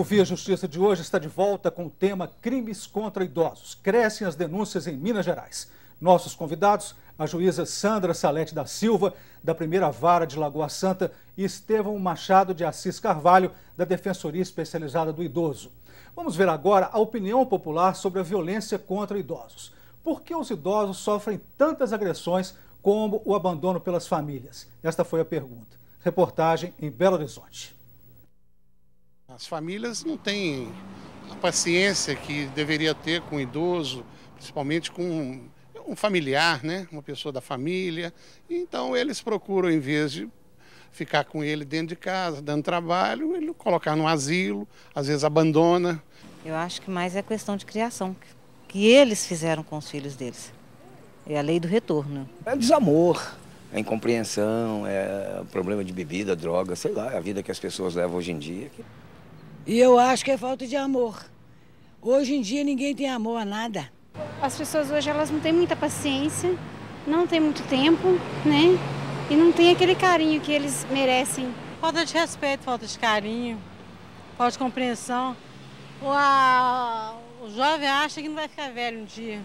O Via Justiça de hoje está de volta com o tema Crimes contra Idosos. Crescem as denúncias em Minas Gerais. Nossos convidados, a juíza Sandra Salete da Silva, da Primeira Vara de Lagoa Santa, e Estevão Machado de Assis Carvalho, da Defensoria Especializada do Idoso. Vamos ver agora a opinião popular sobre a violência contra idosos. Por que os idosos sofrem tantas agressões como o abandono pelas famílias? Esta foi a pergunta. Reportagem em Belo Horizonte. As famílias não têm a paciência que deveria ter com o idoso, principalmente com um familiar, né? Uma pessoa da família. Então eles procuram, em vez de ficar com ele dentro de casa, dando trabalho, ele colocar no asilo, às vezes abandona. Eu acho que mais é questão de criação, que eles fizeram com os filhos deles. É a lei do retorno. É desamor, é incompreensão, é problema de bebida, droga, sei lá, é a vida que as pessoas levam hoje em dia. E eu acho que é falta de amor. Hoje em dia ninguém tem amor a nada. As pessoas hoje elas não têm muita paciência, não têm muito tempo, né? E não tem aquele carinho que eles merecem. Falta de respeito, falta de carinho, falta de compreensão. O jovem acha que não vai ficar velho um dia.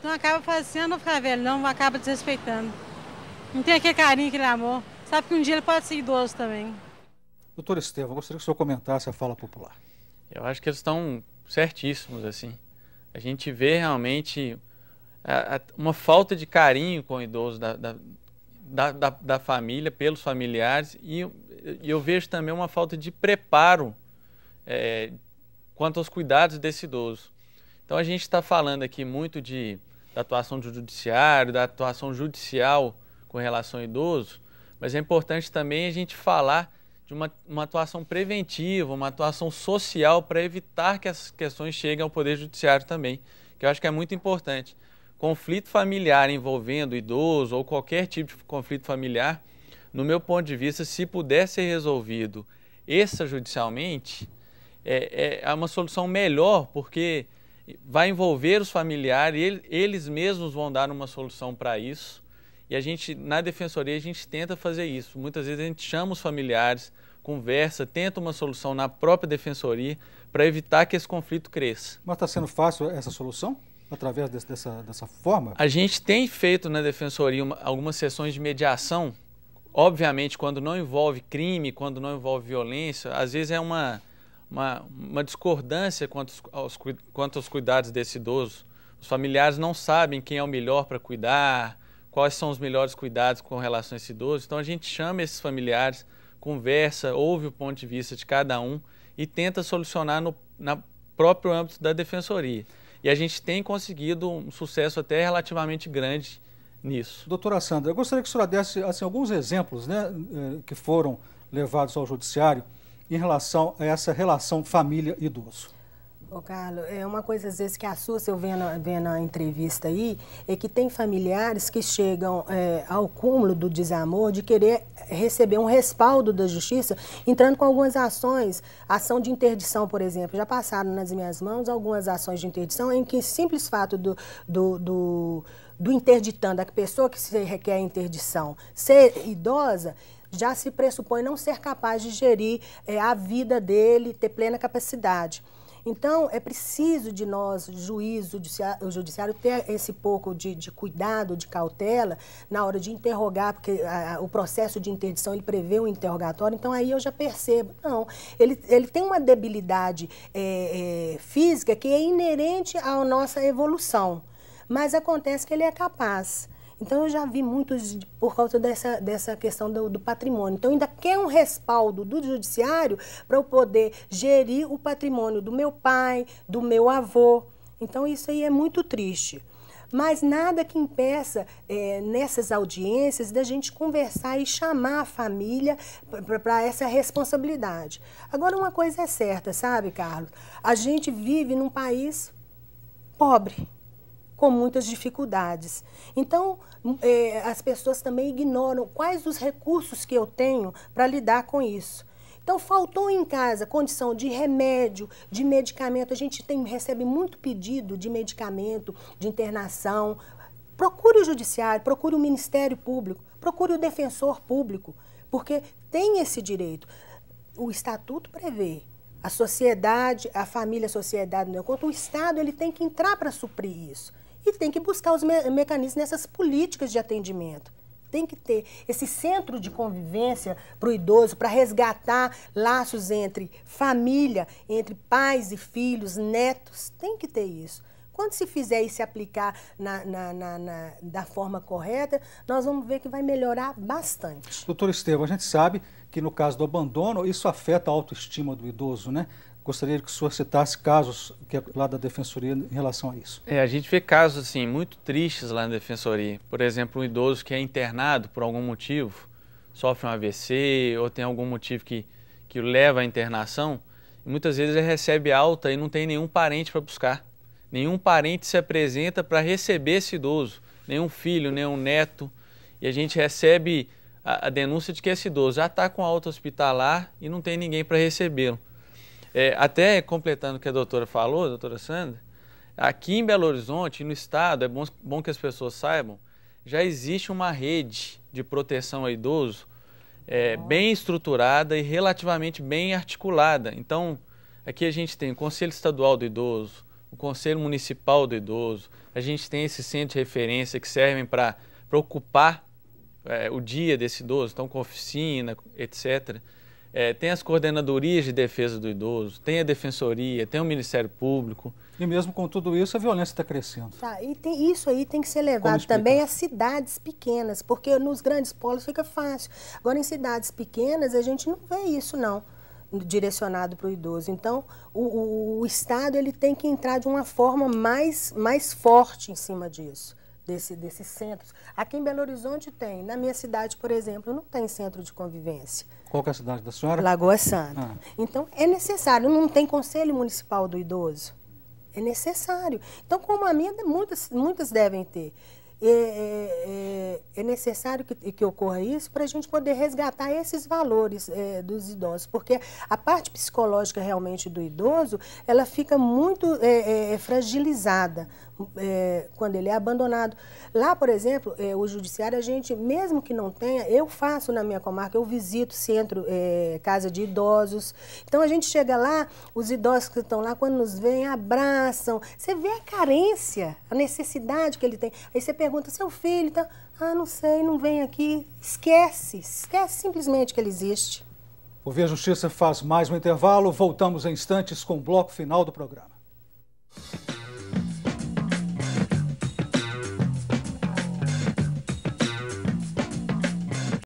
Então acaba fazendo, não ficar velho não, acaba desrespeitando. Não tem aquele carinho, aquele amor. Sabe que um dia ele pode ser idoso também. Doutor Estevão, gostaria que o senhor comentasse a fala popular. Eu acho que eles estão certíssimos, assim. A gente vê realmente uma falta de carinho com o idoso da família, pelos familiares, e eu vejo também uma falta de preparo quanto aos cuidados desse idoso. Então a gente está falando aqui muito da atuação do judiciário, da atuação judicial com relação ao idoso, mas é importante também a gente falar de uma atuação preventiva, uma atuação social para evitar que essas questões cheguem ao Poder Judiciário também, que eu acho que é muito importante. Conflito familiar envolvendo idoso ou qualquer tipo de conflito familiar, no meu ponto de vista, se puder ser resolvido extrajudicialmente, é uma solução melhor, porque vai envolver os familiares, eles mesmos vão dar uma solução para isso. E a gente, na Defensoria, a gente tenta fazer isso. Muitas vezes a gente chama os familiares, conversa, tenta uma solução na própria Defensoria para evitar que esse conflito cresça. Mas está sendo fácil essa solução? Através dessa forma? A gente tem feito na Defensoria algumas sessões de mediação. Obviamente, quando não envolve crime, quando não envolve violência, às vezes é uma discordância quanto aos cuidados desse idoso. Os familiares não sabem quem é o melhor para cuidar, quais são os melhores cuidados com relação a esse idoso. Então a gente chama esses familiares, conversa, ouve o ponto de vista de cada um e tenta solucionar no próprio âmbito da Defensoria. E a gente tem conseguido um sucesso até relativamente grande nisso. Doutora Sandra, eu gostaria que a senhora desse assim, alguns exemplos, né, que foram levados ao judiciário em relação a essa relação família-idoso. Ô, Carlos, é uma coisa às vezes que assusta, eu vendo a entrevista aí, é que tem familiares que chegam ao cúmulo do desamor de querer receber um respaldo da justiça, entrando com algumas ações, ação de interdição, por exemplo. Já passaram nas minhas mãos algumas ações de interdição em que simples fato do interditando, da pessoa que se requer a interdição ser idosa, já se pressupõe não ser capaz de gerir a vida dele, ter plena capacidade. Então, é preciso de nós, juiz, o judiciário, ter esse pouco de cuidado, de cautela, na hora de interrogar, porque o processo de interdição, ele prevê o interrogatório, então aí eu já percebo, não, ele tem uma debilidade física que é inerente à nossa evolução, mas acontece que ele é capaz. Então, eu já vi muitos por causa dessa questão do patrimônio. Então, ainda quer um respaldo do judiciário para eu poder gerir o patrimônio do meu pai, do meu avô. Então, isso aí é muito triste. Mas nada que impeça, nessas audiências, da gente conversar e chamar a família para essa responsabilidade. Agora, uma coisa é certa, sabe, Carlos? A gente vive num país pobre, com muitas dificuldades. Então, as pessoas também ignoram quais os recursos que eu tenho para lidar com isso. Então, faltou em casa condição de remédio, de medicamento. A gente recebe muito pedido de medicamento, de internação. Procure o judiciário, procure o Ministério Público, procure o defensor público, porque tem esse direito. O Estatuto prevê, A sociedade, a família, a sociedade não deu conta, o Estado ele tem que entrar para suprir isso. E tem que buscar os mecanismos nessas políticas de atendimento. Tem que ter esse centro de convivência para o idoso, para resgatar laços entre família, entre pais e filhos, netos. Tem que ter isso. Quando se fizer e se aplicar da forma correta, nós vamos ver que vai melhorar bastante. Doutor Estevão, a gente sabe que no caso do abandono, isso afeta a autoestima do idoso, né? Gostaria que o senhor citasse casos lá da Defensoria em relação a isso. A gente vê casos assim, muito tristes lá na Defensoria. Por exemplo, um idoso que é internado por algum motivo, sofre um AVC ou tem algum motivo que o leva à internação, e muitas vezes ele recebe alta e não tem nenhum parente para buscar. Nenhum parente se apresenta para receber esse idoso, nenhum filho, nenhum neto. E a gente recebe a denúncia de que esse idoso já está com alta hospitalar e não tem ninguém para recebê-lo. Até completando o que a doutora falou, a doutora Sandra, aqui em Belo Horizonte, no estado, é bom que as pessoas saibam, já existe uma rede de proteção ao idoso bem estruturada e relativamente bem articulada. Então, aqui a gente tem o Conselho Estadual do Idoso, o Conselho Municipal do Idoso, a gente tem esse centro de referência que servem para ocupar o dia desse idoso, então com oficina, etc. Tem as coordenadorias de defesa do idoso, tem a Defensoria, tem o Ministério Público. E mesmo com tudo isso, a violência está crescendo. E isso aí tem que ser levado também às cidades pequenas, porque nos grandes polos fica fácil. Agora, em cidades pequenas, a gente não vê isso, não, direcionado para o idoso. Então, o Estado ele tem que entrar de uma forma mais forte em cima disso. Desses centros. Aqui em Belo Horizonte tem, na minha cidade, por exemplo, não tem centro de convivência. Qual que é a cidade da senhora? Lagoa Santa. Então, é necessário, não tem Conselho Municipal do Idoso. É necessário. Então, como a minha, muitas devem ter. É necessário que ocorra isso para a gente poder resgatar esses valores dos idosos, porque a parte psicológica realmente do idoso, ela fica muito fragilizada quando ele é abandonado. Lá, por exemplo, o judiciário, a gente, mesmo que não tenha, eu faço na minha comarca, eu visito centro, casa de idosos. Então, a gente chega lá, os idosos que estão lá, quando nos veem, abraçam. Você vê a carência, a necessidade que ele tem. Aí você pergunta, seu filho, tá? Não sei, não vem aqui. Esquece simplesmente que ele existe. O Via Justiça faz mais um intervalo. Voltamos em instantes com o bloco final do programa.